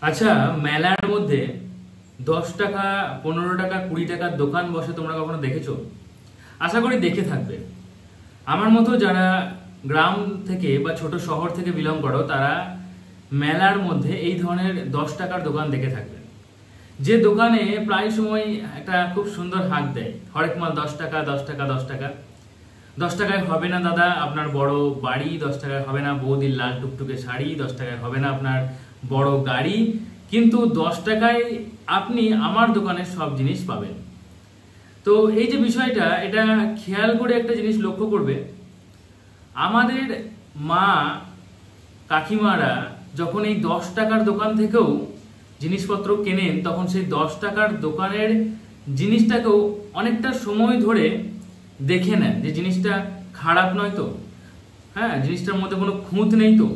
আচ্ছা, মেলার মধ্যে 10 টাকা, 15 টাকা, 20 টাকার দোকান বসে তোমরা কখনো দেখেছো? আশা করি দেখে থাকবে। আমার মতো যারা গ্রাম থেকে বা ছোট শহর থেকে বিলং করো, তারা মেলার মধ্যে এই ধরনের 10 টাকার দোকান দেখে থাকবে, যে দোকানে প্রায় সময় একটা খুব সুন্দর হাঁক দেয়, হরেক মাল 10 টাকা, 10 টাকা, 10 টাকা। 10 টাকায় হবে না দাদা আপনার বড় বাড়ি, 10 টাকায় হবে না বৌদির লাল টুকটুকে শাড়ি, 10 টাকায় হবে না আপনার বড় গাড়ি, কিন্তু 10 টাকায় আপনি আমার দোকানের সব জিনিস পাবেন। তো এই যে বিষয়টা, এটা খেয়াল করে একটা জিনিস লক্ষ্য করবে, আমাদের মা কাকিমারা যখন এই 10 টাকার দোকান থেকেও জিনিসপত্র কেনেন, তখন সেই 10 টাকার দোকানের জিনিসটাকেও অনেকটা সময় ধরে দেখে নেন যে জিনিসটা খারাপ নয় তো, হ্যাঁ, জিনিসটার মধ্যে কোনো খুঁত নেই তো।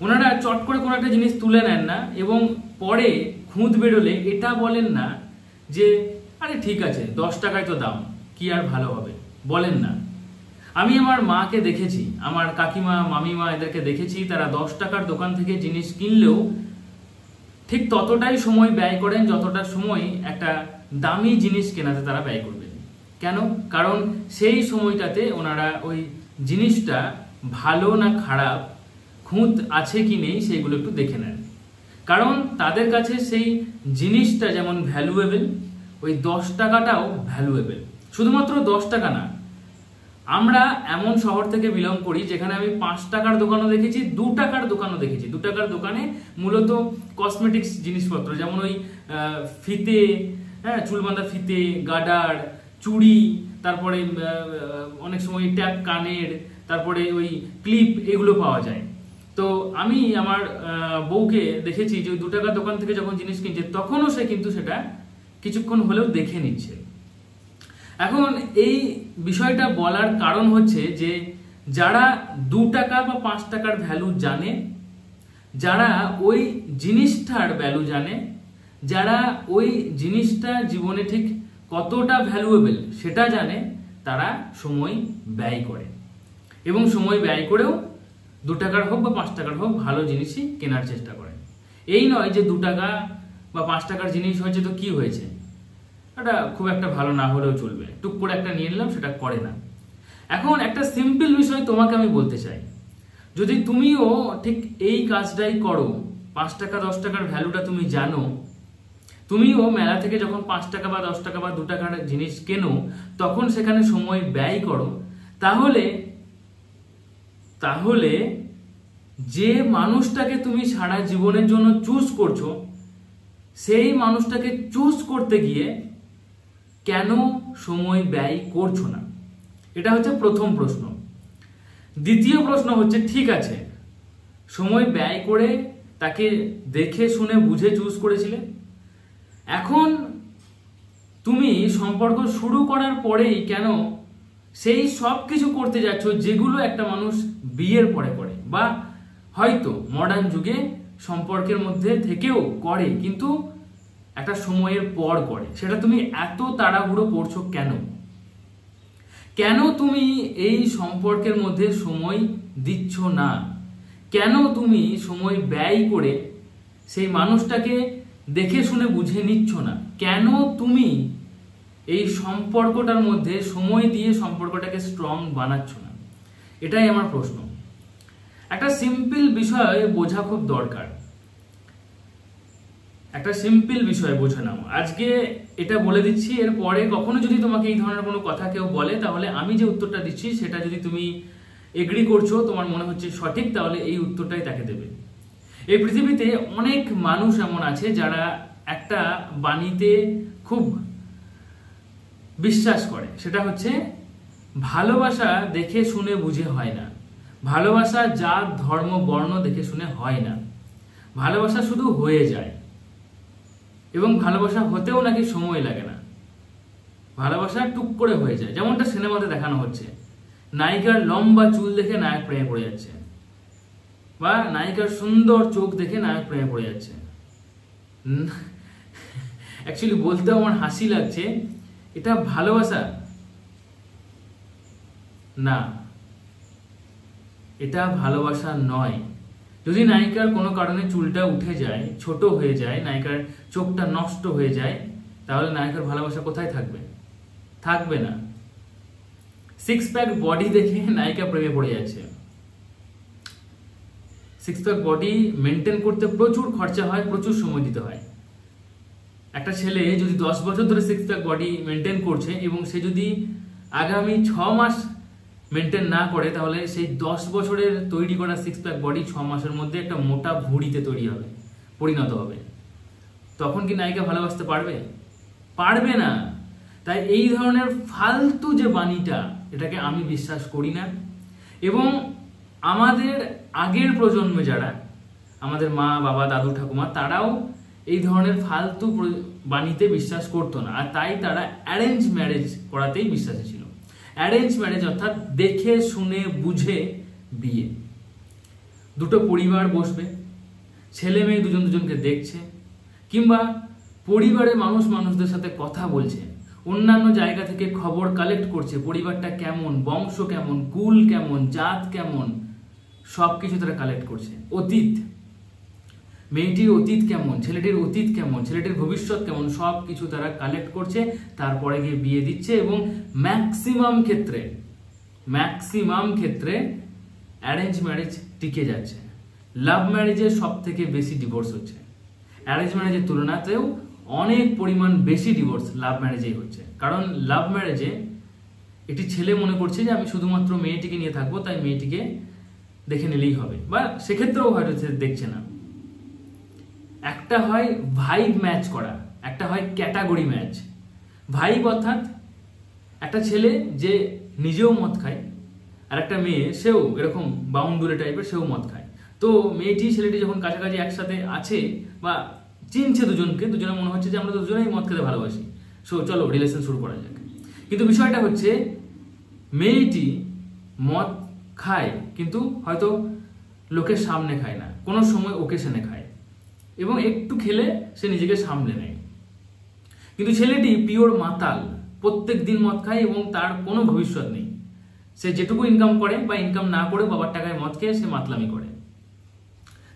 ওনারা চট করে কোনো একটা জিনিস তুলে নেন না, এবং পরে খুঁত বেরোলে এটা বলেন না যে আরে ঠিক আছে 10 টাকায় তো দাম, কি আর ভালো হবে, বলেন না। আমি আমার মাকে দেখেছি, আমার কাকিমা মামিমা এদেরকে দেখেছি, তারা 10 টাকার দোকান থেকে জিনিস কিনলেও ঠিক ততটাই সময় ব্যয় করেন যতটা সময় একটা দামি জিনিস কেনাতে তারা ব্যয় করবেন। কেন? কারণ সেই সময়টাতে ওনারা ওই জিনিসটা ভালো না খারাপ, খুঁত আছে কি নেই, সেইগুলো একটু দেখে নেন। কারণ তাদের কাছে সেই জিনিসটা যেমন ভ্যালুয়েবল, ওই 10 টাকাটাও ভ্যালুয়েবল। শুধুমাত্র 10 টাকা না, আমরা এমন শহর থেকে বিলং করি যেখানে আমি 5 টাকার দোকানও দেখেছি, 2 টাকার দোকানও দেখেছি। 2 টাকার দোকানে মূলত কসমেটিক্স জিনিসপত্র, যেমন ওই ফিতে, হ্যাঁ, চুল বাঁধা ফিতে, গার্ডার, চুড়ি, তারপরে অনেক সময় ট্যাপ কানের, তারপরে ওই ক্লিপ, এগুলো পাওয়া যায়। তো আমি আমার বউকে দেখেছি যে ওই 2 টাকার দোকান থেকে যখন জিনিস কিনছে, তখনও সে কিন্তু সেটা কিছুক্ষণ হলেও দেখে নিচ্ছে। এখন এই বিষয়টা বলার কারণ হচ্ছে যে যারা 2 টাকা বা 5 টাকার ভ্যালু জানে, যারা ওই জিনিসটার ভ্যালু জানে, যারা ওই জিনিসটা জীবনে ঠিক কতটা ভ্যালুয়েবল সেটা জানে, তারা সময় ব্যয় করে, এবং সময় ব্যয় করেও 2 টাকার হোক বা 5 টাকার হোক ভালো জিনিসই কেনার চেষ্টা করেন। এই নয় যে 2 টাকা বা 5 টাকার জিনিস হয়েছে তো কি হয়েছে, এটা খুব একটা ভালো না হলেও চলবে, টুক করে একটা নিয়ে নিলাম, সেটা করে না। এখন একটা সিম্পল বিষয় তোমাকে আমি বলতে চাই, যদি তুমিও ঠিক এই কাজটাই করো, 5 টাকা 10 টাকার ভ্যালুটা তুমি জানো, তুমিও মেলা থেকে যখন 5 টাকা বা 10 টাকা বা 2 টাকার জিনিস কেনো, তখন সেখানে সময় ব্যয় করো, তাহলে তাহলে যে মানুষটাকে তুমি সারা জীবনের জন্য চুজ করছো, সেই মানুষটাকে চুজ করতে গিয়ে কেন সময় ব্যয় করছো না? এটা হচ্ছে প্রথম প্রশ্ন। দ্বিতীয় প্রশ্ন হচ্ছে, ঠিক আছে, সময় ব্যয় করে তাকে দেখে শুনে বুঝে চুজ করেছিলে, এখন তুমি সম্পর্ক শুরু করার পরেই কেন সেই সব কিছু করতে যাচ্ছ যেগুলো একটা মানুষ বিয়ের পরে করে, বা হয়তো মডার্ন যুগে সম্পর্কের মধ্যে থেকেও করে, কিন্তু একটা সময়ের পর করে? সেটা তুমি এত তাড়াহুড়ো করছো কেন? কেন তুমি এই সম্পর্কের মধ্যে সময় দিচ্ছ না? কেন তুমি সময় ব্যয় করে সেই মানুষটাকে দেখে শুনে বুঝে নিচ্ছ না? কেন তুমি এই সম্পর্কটার মধ্যে সময় দিয়ে সম্পর্কটাকে স্ট্রং বানাচ্ছ না? এটাই আমার প্রশ্ন। একটা সিম্পল বিষয় বোঝা খুব দরকার, একটা সিম্পল বিষয় বোঝা নাও। আজকে এটা বলে দিচ্ছি, এরপরে কখনো যদি তোমাকে এই ধরনের কোনো কথা কেউ বলে, তাহলে আমি যে উত্তরটা দিচ্ছি সেটা যদি তুমি এগ্রি করছো, তোমার মনে হচ্ছে সঠিক, তাহলে এই উত্তরটাই তাকে দেবে। এই পৃথিবীতে অনেক মানুষ এমন আছে যারা একটা বাণীতে খুব বিশ্বাস করে, সেটা হচ্ছে ভালোবাসা দেখে শুনে বুঝে হয় না, ভালোবাসা জাত ধর্ম বর্ণ দেখে শুনে হয় না, ভালোবাসা শুধু হয়ে যায়, এবং ভালোবাসা হতেও নাকি সময় লাগে না, ভালোবাসা টুক করে হয়ে যায়। যেমনটা সিনেমাতে দেখানো হচ্ছে, নায়িকার লম্বা চুল দেখে নায়ক প্রেমে পড়ে যাচ্ছে, বা নায়িকার সুন্দর চোখ দেখে নায়ক প্রেমে পড়ে যাচ্ছে। অ্যাকচুয়ালি বলতেও আমার হাসি লাগছে, এটা ভালোবাসা না, এটা ভালোবাসা নয়। যদি নায়িকার কোনো কারণে চুলটা উঠে যায়, ছোট হয়ে যায়, নায়িকার চোখটা নষ্ট হয়ে যায়, তাহলে নায়িকার ভালোবাসা কোথায় থাকবে? থাকবে না। 6 প্যাক বডি দেখে নায়িকা প্রেমে পড়ে যাচ্ছে। 6 প্যাক বডি মেনটেন করতে প্রচুর খরচা হয়, প্রচুর সময় দিতে হয়। একটা ছেলে যদি 10 বছর ধরে 6 প্যাক বডি মেনটেন করছে এবং সে যদি আগামী 6 মাস মেনটেন না করে, তাহলে সেই 10 বছরের তৈরি করা 6 প্যাক বডি 6 মাসের মধ্যে একটা মোটা ভুঁড়িতে তৈরি হবে, পরিণত হবে। তখন কি নায়িকা ভালোবাসতে পারবে? পারবে না। তাই এই ধরনের ফালতু যে বাণীটা, এটাকে আমি বিশ্বাস করি না। এবং আমাদের আগের প্রজন্মে যারা, আমাদের মা, বাবা, দাদু, ঠাকুমা, তারাও এই ধরনের ফালতু বাণীতে বিশ্বাস করতো না। আর তাই তারা অ্যারেঞ্জ ম্যারেজ করাতেই বিশ্বাসী ছিল। অ্যারেঞ্জ ম্যারেজ অর্থাৎ দেখে শুনে বুঝে বিয়ে। দুটো পরিবার বসবে, ছেলে মেয়ে দুজন দুজনকে দেখছে, কিংবা পরিবারের মানুষদের সাথে কথা বলছে, অন্যান্য জায়গা থেকে খবর কালেক্ট করছে, পরিবারটা কেমন, বংশ কেমন, কুল কেমন, জাত কেমন, সবকিছু তারা কালেক্ট করছে। অতীত, মেয়েটির অতীত কেমন, ছেলেটির অতীত কেমন, ছেলেটির ভবিষ্যৎ কেমন, সব কিছু তারা কালেক্ট করছে, তারপরে গিয়ে বিয়ে দিচ্ছে। এবং ম্যাক্সিমাম ক্ষেত্রে অ্যারেঞ্জ ম্যারেজ টিকে যাচ্ছে। লাভ ম্যারেজের সব থেকে বেশি ডিভোর্স হচ্ছে। অ্যারেঞ্জ ম্যারেজের তুলনাতেও অনেক পরিমাণ বেশি ডিভোর্স লাভ ম্যারেজেই হচ্ছে। কারণ লাভ ম্যারেজে একটি ছেলে মনে করছে যে আমি শুধুমাত্র মেয়েটিকে নিয়ে থাকবো, তাই মেয়েটিকে দেখে নিলেই হবে, বা সেক্ষেত্রেও হয়তো দেখছে না। একটা হয় ভাইব ম্যাচ করা, একটা হয় ক্যাটাগরি ম্যাচ। ভাইব অর্থাৎ একটা ছেলে যে নিজেও মদ খায়, আর একটা মেয়ে সেও এরকম বাউন্ডুলে টাইপের, সেও মদ খায়। তো মেয়েটি ছেলেটি যখন কাছাকাছি একসাথে আছে বা চিনছে দুজনে মনে হচ্ছে যে আমরা দুজনেই মদ খেতে ভালোবাসি, সো চলো রিলেশন শুরু করা যাক। কিন্তু বিষয়টা হচ্ছে মেয়েটি মদ খায়, কিন্তু হয়তো লোকের সামনে খায় না, কোনো সময় ওকেশনে খায়, এবং একটু খেলে সে নিজেকে সামলে নেয়। কিন্তু ছেলেটি পিওর মাতাল, প্রত্যেক দিন মদ খায় এবং তার কোনো ভবিষ্যৎ নেই। সে যেটুকু ইনকাম করে বা ইনকাম না করে বাবার টাকায় মদ খেয়ে সে মাতলামি করে।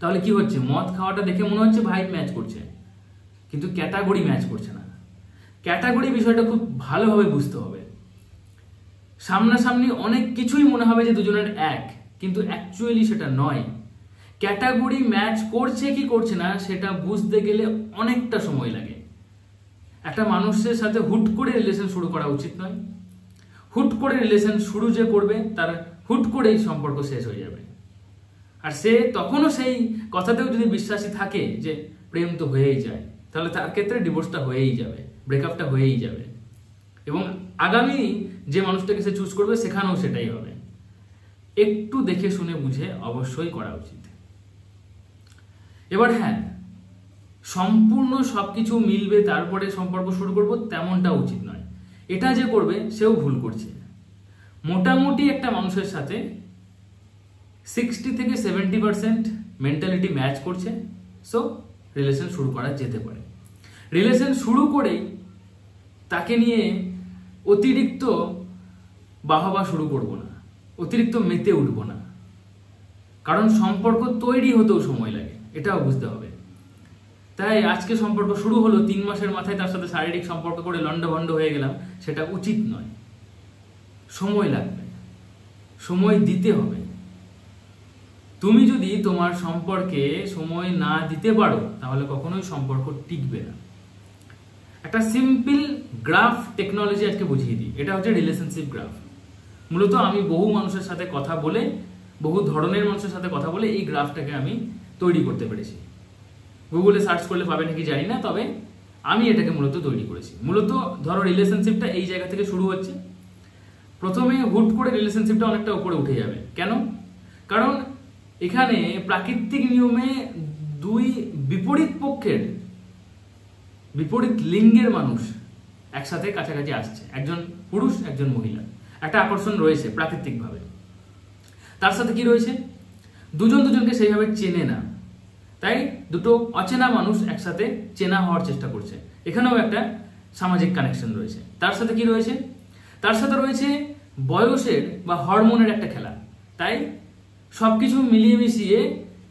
তাহলে কি হচ্ছে? মদ খাওয়াটা দেখে মনে হচ্ছে ভাইব ম্যাচ করছে, কিন্তু ক্যাটাগরি ম্যাচ করছে না। ক্যাটাগরি বিষয়টা খুব ভালোভাবে বুঝতে হবে। সামনাসামনি অনেক কিছুই মনে হবে যে দুজনের এক, কিন্তু অ্যাকচুয়ালি সেটা নয়। ক্যাটাগরি ম্যাচ করছে কি করছে না সেটা বুঝতে গেলে অনেকটা সময় লাগে। একটা মানুষের সাথে হুট করে রিলেশন শুরু করা উচিত নয়। হুট করে রিলেশন শুরু যে করবে, তার হুট করেই সম্পর্ক শেষ হয়ে যাবে। আর সে তখনও সেই কথাতেও যদি বিশ্বাসী থাকে যে প্রেম তো হয়েই যায়, তাহলে তার ক্ষেত্রে ডিভোর্সটা হয়েই যাবে, ব্রেকআপটা হয়েই যাবে, এবং আগামী যে মানুষটাকে সে চুজ করবে সেখানেও সেটাই হবে। একটু দেখে শুনে বুঝে অবশ্যই করা উচিত। এবার হ্যাঁ, সম্পূর্ণ সবকিছু মিলবে তারপরে সম্পর্ক শুরু করব, তেমনটা উচিত নয়। এটা যে করবে সেও ভুল করছে। মোটামুটি একটা মানুষের সাথে 60 থেকে 70% মেন্টালিটি ম্যাচ করছে, সো রিলেশন শুরু করা যেতে পারে। রিলেশন শুরু করেই তাকে নিয়ে অতিরিক্ত বাহবা শুরু করব না, অতিরিক্ত মেতে উঠবো না, কারণ সম্পর্ক তৈরি হতেও সময় লাগে, এটাও বুঝতে হবে। তাই আজকে সম্পর্ক শুরু হলো, 3 মাসের মাথায় তার সাথে শারীরিক সম্পর্ক করে লন্ডভন্ড হয়ে গেলাম, সেটা উচিত নয়। সময় লাগবে, সময় দিতে হবে। তুমি যদি তোমার সম্পর্কে সময় না দিতে পারো, তাহলে কখনোই সম্পর্ক টিকবে না। একটা সিম্পল গ্রাফ টেকনোলজি আজকে বুঝিয়ে দিই। এটা হচ্ছে রিলেশনশিপ গ্রাফ। মূলত আমি বহু মানুষের সাথে কথা বলে, বহু ধরনের মানুষের সাথে কথা বলে এই গ্রাফটাকে আমি তৈরি করতে পেরেছি। গুগলে সার্চ করলে পাবে নাকি জানি না, তবে আমি এটাকে মূলত তৈরি করেছি। মূলত ধরো রিলেশনশিপটা এই জায়গা থেকে শুরু হচ্ছে। প্রথমে হুট করে রিলেশনশিপটা অনেকটা উপরে উঠে যাবে। কেন? কারণ এখানে প্রাকৃতিক নিয়মে দুই বিপরীত পক্ষের, বিপরীত লিঙ্গের মানুষ একসাথে কাছাকাছি আসছে, একজন পুরুষ একজন মহিলা, একটা আকর্ষণ রয়েছে প্রাকৃতিকভাবে। তার সাথে কি রয়েছে? দুজন দুজনকে সেইভাবে চেনে না, তাই দুটো অচেনা মানুষ একসাথে চেনা হওয়ার চেষ্টা করছে। এখানেও একটা সামাজিক কানেকশন রয়েছে। তার সাথে কি রয়েছে? তার সাথে রয়েছে বয়সের বা হরমোনের একটা খেলা। তাই সবকিছু মিলিয়ে মিশিয়ে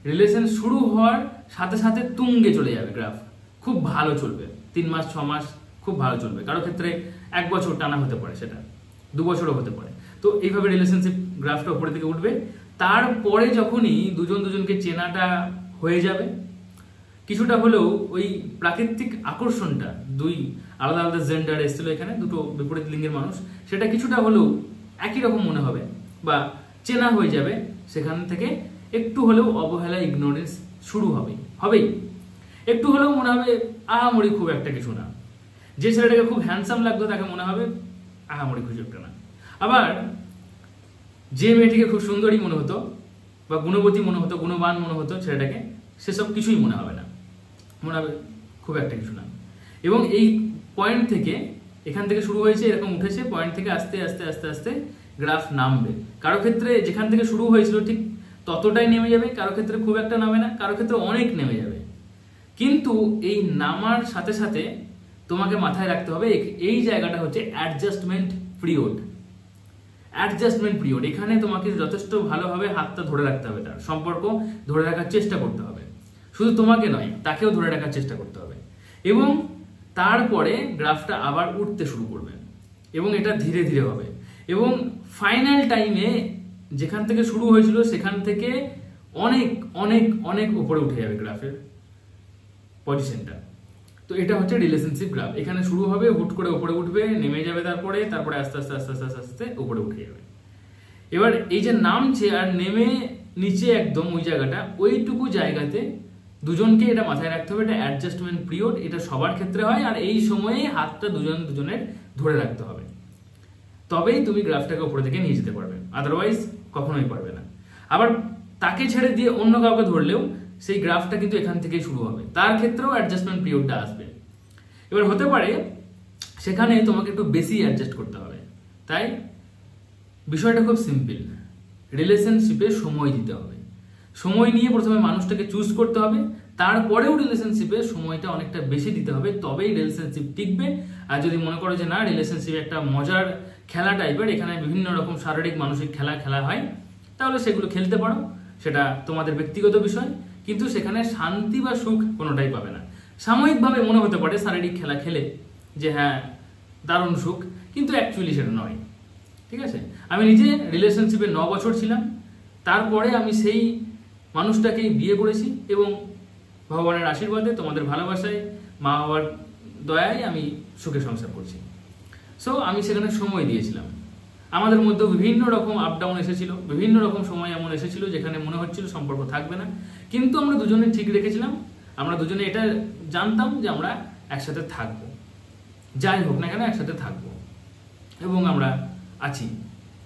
রিলেশন শুরু হওয়ার সাথে সাথে তুঙ্গে চলে যাবে গ্রাফ, খুব ভালো চলবে, 3 মাস 6 মাস খুব ভালো চলবে, কারো ক্ষেত্রে 1 বছর টানা হতে পারে, সেটা 2 বছরও হতে পারে। তো এইভাবে রিলেশনশিপ গ্রাফটা উপরের দিকে উঠবে। তারপরে যখনই দুজনকে চেনাটা হয়ে যাবে, কিছুটা হলেও ওই প্রাকৃতিক আকর্ষণটা, 2 আলাদা আলাদা জেন্ডার এসেছিল এখানে, দুটো বিপরীত লিঙ্গের মানুষ, সেটা কিছুটা হলেও একই রকম মনে হবে বা চেনা হয়ে যাবে, সেখান থেকে একটু হলেও অবহেলা, ইগনোরেন্স শুরু হবেই। একটু হলেও মনে হবে আহামরি খুব একটা কিছু না। যে ছেলেটাকে খুব হ্যান্ডসাম লাগতো তাকে মনে হবে আহামরি খুব একটা না। আবার যে মেয়েটিকে খুব সুন্দরী মনে হতো বা গুণবতী মনে হতো, গুণবান মনে হতো ছেলেটাকে, সেসব কিছুই মনে হবে না, মনে হবে খুব একটা কিছু না। এবং এই পয়েন্ট থেকে, এখান থেকে শুরু হয়েছে, এরকম উঠেছে, পয়েন্ট থেকে আস্তে আস্তে আস্তে আস্তে গ্রাফ নামবে। কারো ক্ষেত্রে যেখান থেকে শুরু হয়েছিল ঠিক ততটাই নেমে যাবে, কারো ক্ষেত্রে খুব একটা নামে না, কারো ক্ষেত্রে অনেক নেমে যাবে। কিন্তু এই নামার সাথে সাথে তোমাকে মাথায় রাখতে হবে এই জায়গাটা হচ্ছে অ্যাডজাস্টমেন্ট পিরিয়ড। অ্যাডজাস্টমেন্ট পিরিয়ড, এখানে তোমাকে যথেষ্ট ভালোভাবে হাতটা ধরে রাখতে হবে, তার সম্পর্ক ধরে রাখার চেষ্টা করতে হবে, শুধু তোমাকে নয় তাকেও ধরে রাখার চেষ্টা করতে হবে। এবং তারপরে গ্রাফটা আবার উঠতে শুরু করবে এবং এটা ধীরে ধীরে হবে এবং ফাইনাল টাইমে যেখান থেকে শুরু হয়েছিল সেখান থেকে অনেক অনেক অনেক উপরে উঠে যাবে গ্রাফের পজিশনটা। তো এটা হচ্ছে রিলেশনশিপ গ্রাফ। এখানে শুরু হবে, হুট করে উপরে উঠবে, নেমে যাবে, তারপরে আস্তে আস্তে আস্তে আস্তে আস্তে আস্তে উপরে উঠে যাবে। এবার এই যে নামছে আর নেমে নিচে একদম ওই জায়গাটা, ওইটুকু জায়গাতে দুজনকে এটা মাথায় রাখতে হবে, এটা অ্যাডজাস্টমেন্ট পিরিয়ড, এটা সবার ক্ষেত্রে হয়। আর এই সময়ে হাতটা দুজনের ধরে রাখতে হবে, তবেই তুমি গ্রাফটাকে উপরে দিকে নিয়ে যেতে পারবে, আদারওয়াইজ কখনোই পারবে না। আবার তাকে ছেড়ে দিয়ে অন্য কাউকে ধরলেও সেই গ্রাফটা কিন্তু এখান থেকেই শুরু হবে, তার ক্ষেত্রেও অ্যাডজাস্টমেন্ট পিরিয়ডটা আসবে। এবার হতে পারে সেখানে তোমাকে একটু বেশি অ্যাডজাস্ট করতে হবে। তাই বিষয়টা খুব সিম্পল, রিলেশনশিপে সময় দিতে হবে, সময় নিয়ে প্রথমে মানুষটাকে চুজ করতে হবে, তারপরেও রিলেশনশিপে সময়টা অনেকটা বেশি দিতে হবে, তবেই রিলেশনশিপ টিকবে। আর যদি মনে করো যে না, রিলেশনশিপ একটা মজার খেলা টাইপের, এখানে বিভিন্ন রকম শারীরিক মানসিক খেলা হয়, তাহলে সেগুলো খেলতে পারো, সেটা তোমাদের ব্যক্তিগত বিষয়, কিন্তু সেখানে শান্তি বা সুখ কোনোটাই পাবে না। সাময়িকভাবে মনে হতে পারে শারীরিক খেলা খেলে যে হ্যাঁ দারুণ সুখ, কিন্তু অ্যাকচুয়ালি সেটা নয়। ঠিক আছে, আমি নিজে রিলেশনশিপে 9 বছর ছিলাম, তারপরে আমি সেই মানুষটাকেই বিয়ে করেছি এবং ভগবানের আশীর্বাদে, তোমাদের ভালোবাসায়, মা বাবার দয়ায় আমি সুখে সংসার করছি। সো আমি সেখানে সময় দিয়েছিলাম, আমাদের মধ্যে বিভিন্ন রকম আপ ডাউন এসেছিল, বিভিন্ন রকম সময় এমন এসেছিল যেখানে মনে হচ্ছিল সম্পর্ক থাকবে না, কিন্তু আমরা দুজনে ঠিক রেখেছিলাম, আমরা দুজনে এটা জানতাম যে আমরা একসাথে থাকবো, যাই হোক না কেন একসাথে থাকবো, এবং আমরা আছি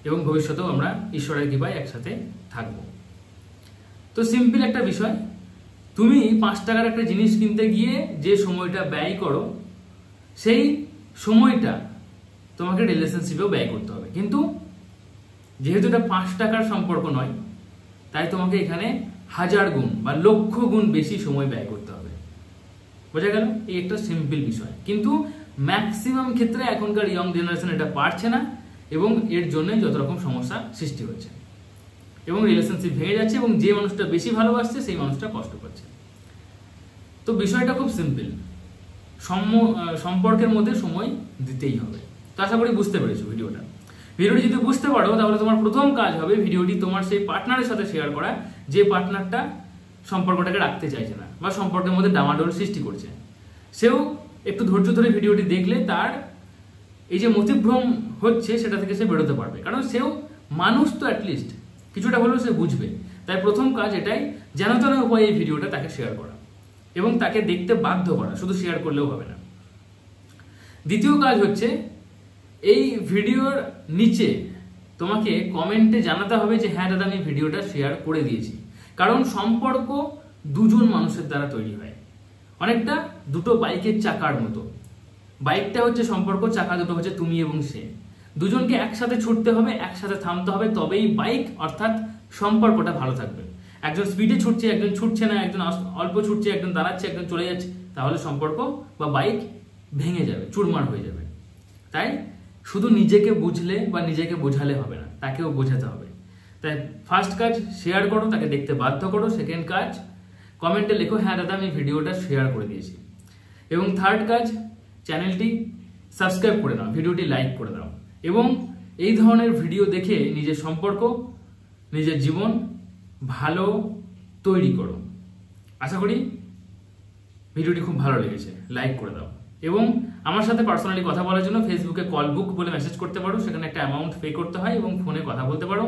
এবং ভবিষ্যতেও আমরা ঈশ্বরের কৃপায় একসাথে থাকবো। তো সিম্পল একটা বিষয়, তুমি 5 টাকার একটা জিনিস কিনতে গিয়ে যে সময়টা ব্যয় করো, সেই সময়টা তোমাকে রিলেশনশিপেও ব্যয় করতে হবে। কিন্তু যেহেতু এটা 5 টাকার সম্পর্ক নয়, তাই তোমাকে এখানে 1000 গুণ বা লক্ষ গুণ বেশি সময় ব্যয় করতে হবে। বোঝা গেল? এই একটা সিম্পল বিষয়, কিন্তু ম্যাক্সিমাম ক্ষেত্রে এখনকার ইয়ং জেনারেশন এটা পারছে না এবং এর জন্য যত রকম সমস্যা সৃষ্টি হচ্ছে এবং রিলেশনশিপ ভেঙে যাচ্ছে এবং যে মানুষটা বেশি ভালোবাসছে সেই মানুষটা কষ্ট পাচ্ছে। তো বিষয়টা খুব সিম্পল, সম্পর্কের মধ্যে সময় দিতেই হবে। তো আশা করি বুঝতে পেরেছো ভিডিওটি যদি বুঝতে পারো, তাহলে তোমার প্রথম কাজ হবে ভিডিওটি তোমার সেই পার্টনারের সাথে শেয়ার করা, যে পার্টনারটা সম্পর্কটাকে রাখতে চাইছে না বা সম্পর্কের মধ্যে ডামাডোল সৃষ্টি করছে। সেও একটু ধৈর্য ধরে ভিডিওটি দেখলে তার এই যে মতিভ্রম হচ্ছে সেটা থেকে সে বেরোতে পারবে, কারণ সেও মানুষ, তো অ্যাটলিস্ট কিছুটা হলেও সে বুঝবে। তাই প্রথম কাজ এটাই, যেন তেন উপায়ে এই ভিডিওটা তাকে শেয়ার করা এবং তাকে দেখতে বাধ্য করা, শুধু শেয়ার করলেও হবে না। দ্বিতীয় কাজ হচ্ছে এই ভিডিওর নিচে তোমাকে কমেন্টে জানাতে হবে যে হ্যাঁ দাদা আমি ভিডিওটা শেয়ার করে দিয়েছি, কারণ সম্পর্ক দুজন মানুষের দ্বারা তৈরি হয়, অনেকটা দুটো বাইকের চাকার মতো। বাইকটা হচ্ছে সম্পর্ক, চাকা দুটো হচ্ছে তুমি এবং সে। দুজনকে একসাথে ছুটতে হবে, একসাথে থামতে হবে, তবেই বাইক অর্থাৎ সম্পর্কটা ভালো থাকবে। একজন স্পিডে ছুটছে, একজন ছুটছে না, একজন অল্প ছুটছে, একজন দাঁড়াচ্ছে, একজন চলে যাচ্ছে, তাহলে সম্পর্ক বা বাইক ভেঙে যাবে, চুরমার হয়ে যাবে। তাই শুধু নিজেকে বুঝলে বা নিজেকে বোঝালে হবে না, তাকেও বোঝাতে হবে। তাই ফার্স্ট কাজ শেয়ার করো, তাকে দেখতে বাধ্য করো। সেকেন্ড কাজ কমেন্টে লেখো হ্যাঁ দাদা আমি ভিডিওটা শেয়ার করে দিয়েছি। এবং থার্ড কাজ চ্যানেলটি সাবস্ক্রাইব করে দাও, ভিডিওটি লাইক করে দাও এবং এই ধরনের ভিডিও দেখে নিজের সম্পর্ক, নিজের জীবন ভালো তৈরি করো। আশা করি ভিডিওটি খুব ভালো লেগেছে, লাইক করে দাও। এবং আমার সাথে পার্সোনালি কথা বলার জন্য ফেসবুকে কল বুক বলে মেসেজ করতে পারো, সেখানে একটা অ্যামাউন্ট পে করতে হয় এবং ফোনে কথা বলতে পারো।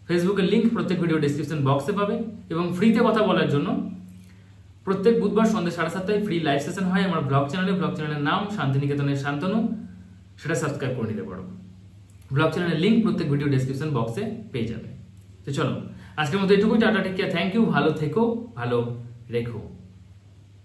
ফেসবুকের লিঙ্ক প্রত্যেক ভিডিও ডেসক্রিপশন বক্সে পাবে। এবং ফ্রিতে কথা বলার জন্য প্রত্যেক বুধবার সন্ধ্যে 7:30টায় ফ্রি লাইভ সেশন হয় আমার ব্লগ চ্যানেলে। ব্লগ চ্যানেলের নাম শান্তিনিকেতনের শান্তনু, সেটা সাবস্ক্রাইব করে নিতে পারো। ব্লগ চ্যানেলের লিঙ্ক প্রত্যেক ভিডিও ডেসক্রিপশন বক্সে পেয়ে যাবে। তো চলো আজকের মতো এটুকুই, tata, take care, thank you, ভালো থেকো, ভালো রেখো।